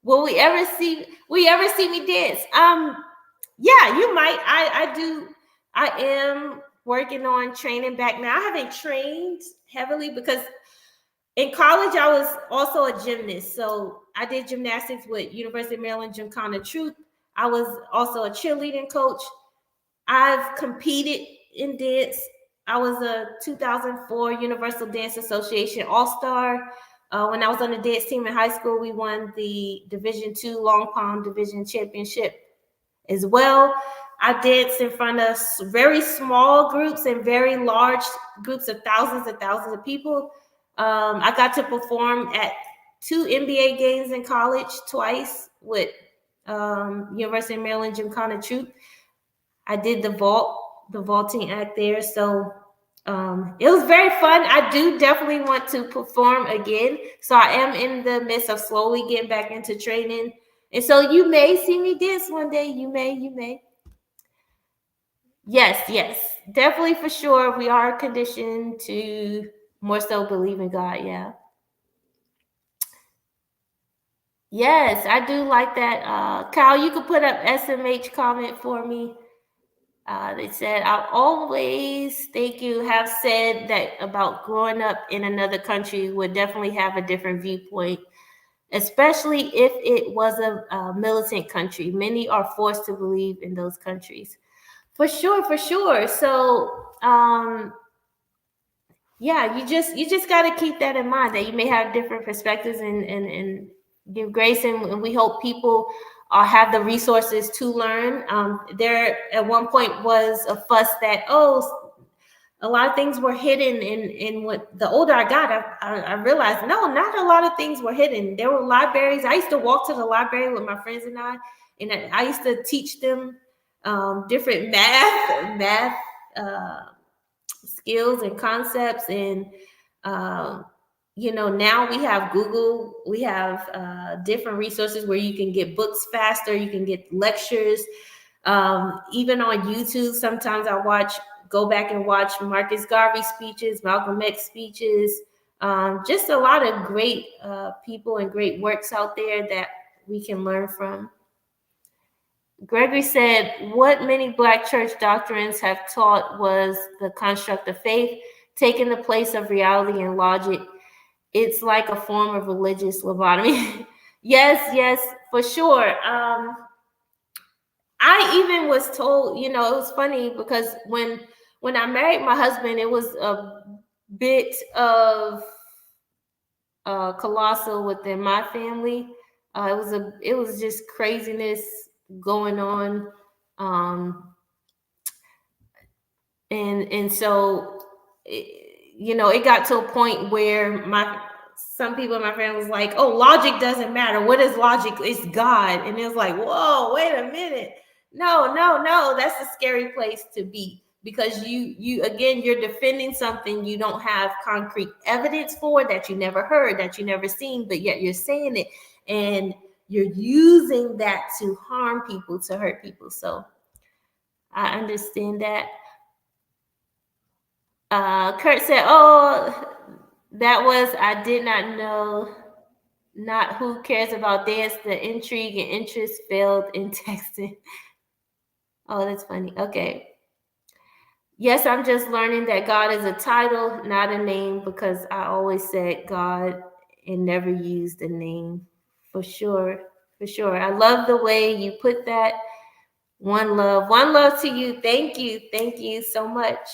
Will we ever see me dance? Yeah, you might. I do. I am working on training back now. I haven't trained heavily because in college I was also a gymnast. So I did gymnastics with University of Maryland Gymkhana Troop. I was also a cheerleading coach. I've competed in dance. I was a 2004 Universal Dance Association All-Star. When I was on the dance team in high school, we won the Division II Long Pond Division Championship as well. I danced in front of very small groups and very large groups of thousands of people. I got to perform at 2 NBA games in college twice with University of Maryland Gymkhana Troop. I did the vaulting act there. So it was very fun. I do definitely want to perform again. So I am in the midst of slowly getting back into training. And so you may see me dance one day. You may. Yes, definitely for sure. We are conditioned to more so believe in God. Yeah. Yes, I do like that. Kyle, you could put up SMH comment for me. They said, I always think you have said that about growing up in another country would definitely have a different viewpoint, especially if it was a militant country. Many are forced to believe in those countries. For sure. So, yeah, you just got to keep that in mind, that you may have different perspectives and give grace. And we hope people have the resources to learn. There at one point was a fuss that, a lot of things were hidden. And what the older I got, I realized, no, not a lot of things were hidden. There were libraries. I used to walk to the library with my friends and I used to teach them different math skills and concepts. And now we have Google, we have different resources where you can get books faster, you can get lectures. Even on YouTube, sometimes I go back and watch Marcus Garvey speeches, Malcolm X speeches, just a lot of great people and great works out there that we can learn from. Gregory said, what many Black church doctrines have taught was the construct of faith, taking the place of reality and logic. It's like a form of religious lobotomy. Yes, for sure. I I even was told, it was funny because when I married my husband, it was a bit of colossal within my family. It was just craziness going on, and so it got to a point where some people in my family was like, "Oh, logic doesn't matter. What is logic? It's God." And it was like, "Whoa, wait a minute! No, that's a scary place to be." Because you again, you're defending something you don't have concrete evidence for, that you never heard, that you never seen, but yet you're saying it, and you're using that to harm people, to hurt people. So I understand that. Kurt said, "Oh, I did not know. Not who cares about dance. The intrigue and interest failed in texting." Oh, that's funny. Okay. Yes, I'm just learning that God is a title, not a name, because I always said God and never used a name. For sure. I love the way you put that. One love to you. Thank you so much.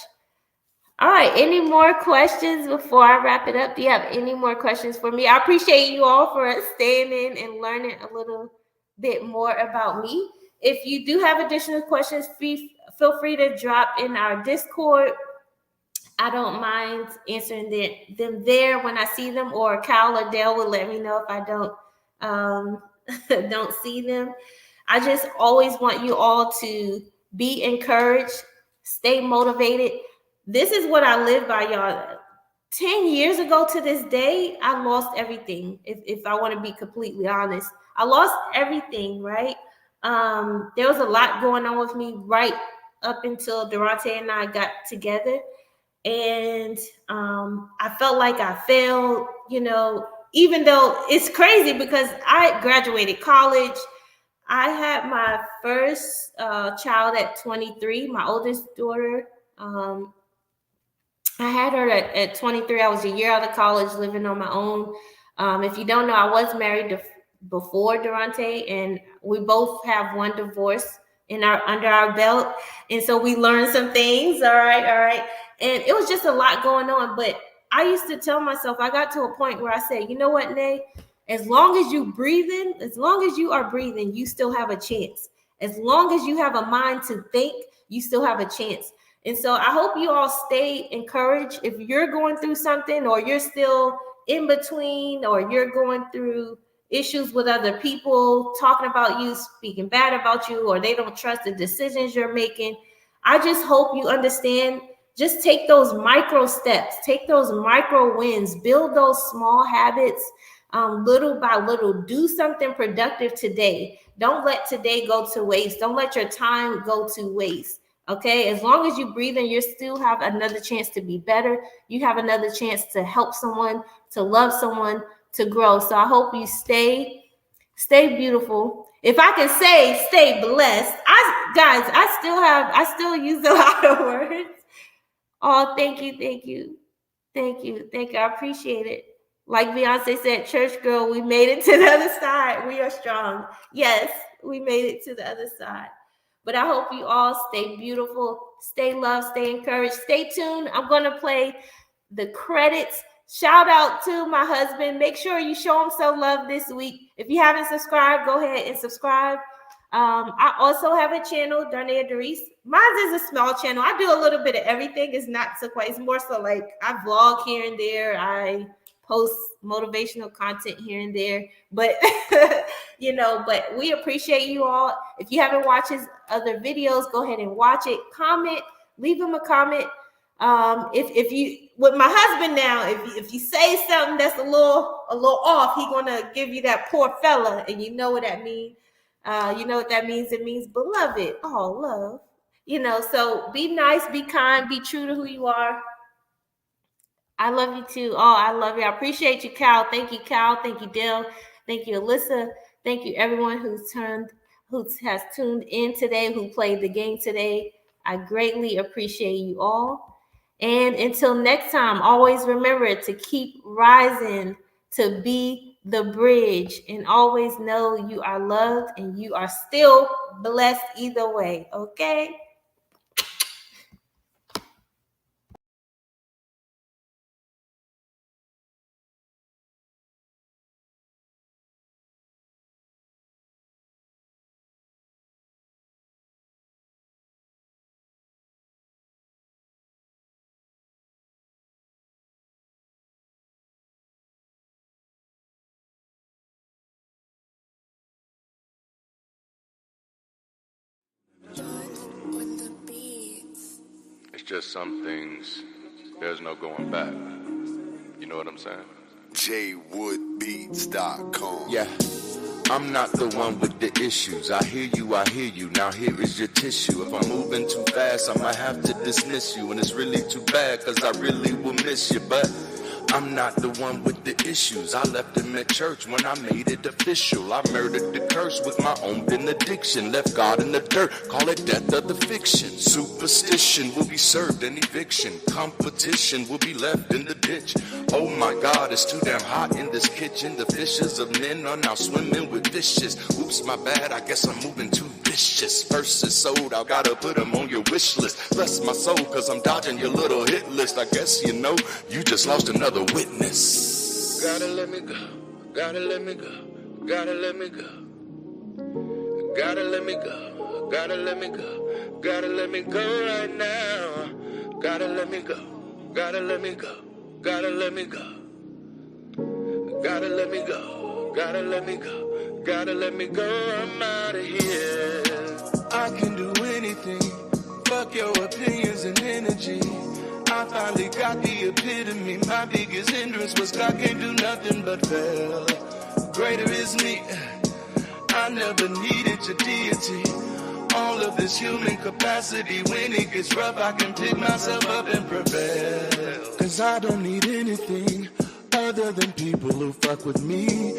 All right, any more questions before I wrap it up? Do you have any more questions for me? I appreciate you all for staying in and learning a little bit more about me. If you do have additional questions, feel free to drop in our Discord. I don't mind answering them there when I see them, or Cal or Dale will let me know if I don't see them. I just always want you all to be encouraged, stay motivated. This is what I live by, y'all. 10 years ago to this day, I lost everything. If I want to be completely honest, I lost everything, right? There was a lot going on with me right up until Darante and I got together. And I felt like I failed, even though it's crazy because I graduated college. I had my first child at 23, my oldest daughter. I had her at 23. I was a year out of college, living on my own. If you don't know, I was married before Darante, and we both have one divorce under our belt. And so we learned some things. All right. And it was just a lot going on. But I used to tell myself, I got to a point where I said, you know what, Nay? As long as you are breathing, you still have a chance. As long as you have a mind to think, you still have a chance. And so I hope you all stay encouraged. If you're going through something, or you're still in between, or you're going through issues with other people talking about you, speaking bad about you, or they don't trust the decisions you're making, I just hope you understand. Just take those micro steps, take those micro wins, build those small habits. Little by little, do something productive today. Don't let today go to waste. Don't let your time go to waste. Okay, as long as you breathe and you still have another chance to be better, you have another chance to help someone, to love someone, to grow. So I hope you stay beautiful. If I can say stay blessed, I still use a lot of words. Oh, thank you. I appreciate it. Like Beyonce said, church girl, we made it to the other side. We are strong. Yes, we made it to the other side. But I hope you all stay beautiful, stay loved, stay encouraged. Stay tuned. I'm going to play the credits. Shout out to my husband. Make sure you show him some love this week. If you haven't subscribed, go ahead and subscribe. I also have a channel, Darnaya Darice. Mine is a small channel. I do a little bit of everything. It's not so quite. It's more so like I vlog here and there. I post motivational content here and there. But but we appreciate you all. If you haven't watched his other videos, go ahead and watch it. Comment, leave him a comment. If you with my husband now, if you say something that's a little off, he's gonna give you that poor fella, and you know what that means. You know what that means? It means beloved. Oh, love. So be nice, be kind, be true to who you are. I love you too. Oh, I love you. I appreciate you, Cal. Thank you, Cal. Thank you, Dale. Thank you, Alyssa. Thank you, everyone who has tuned in today, who played the game today. I greatly appreciate you all. And until next time, always remember to keep rising, to be the bridge, and always know you are loved and you are still blessed either way, okay? It's just some things, there's no going back. You know what I'm saying? jwoodbeats.com. Yeah. I'm not the one with the issues. I hear you. Now here is your tissue. If I'm moving too fast, I might have to dismiss you. And it's really too bad, cause I really will miss you. But I'm not the one with the issues. I left him at church when I made it official. I murdered the curse with my own benediction. Left God in the dirt, call it death of the fiction. Superstition will be served an eviction. Competition will be left in the ditch. Oh my God, it's too damn hot in this kitchen. The fishes of men are now swimming with fishes. Oops, my bad, I guess I'm moving too vicious. Verses sold, I gotta put them on your wish list. Bless my soul, cause I'm dodging your little hit list. I guess you know, you just lost another witness. Gotta let me go, gotta let me go, gotta let me go. Gotta let me go, gotta let me go, gotta let me go right now. Gotta let me go, gotta let me go, gotta let me go. Gotta let me go, gotta let me go, gotta let me go, I'm out of here. I can do anything, fuck your opinions and energy. I finally got the epitome. My biggest hindrance was God can't do nothing but fail. Greater is me, I never needed your deity. All of this human capacity, when it gets rough, I can pick myself up and prevail. Cause I don't need anything other than people who fuck with me.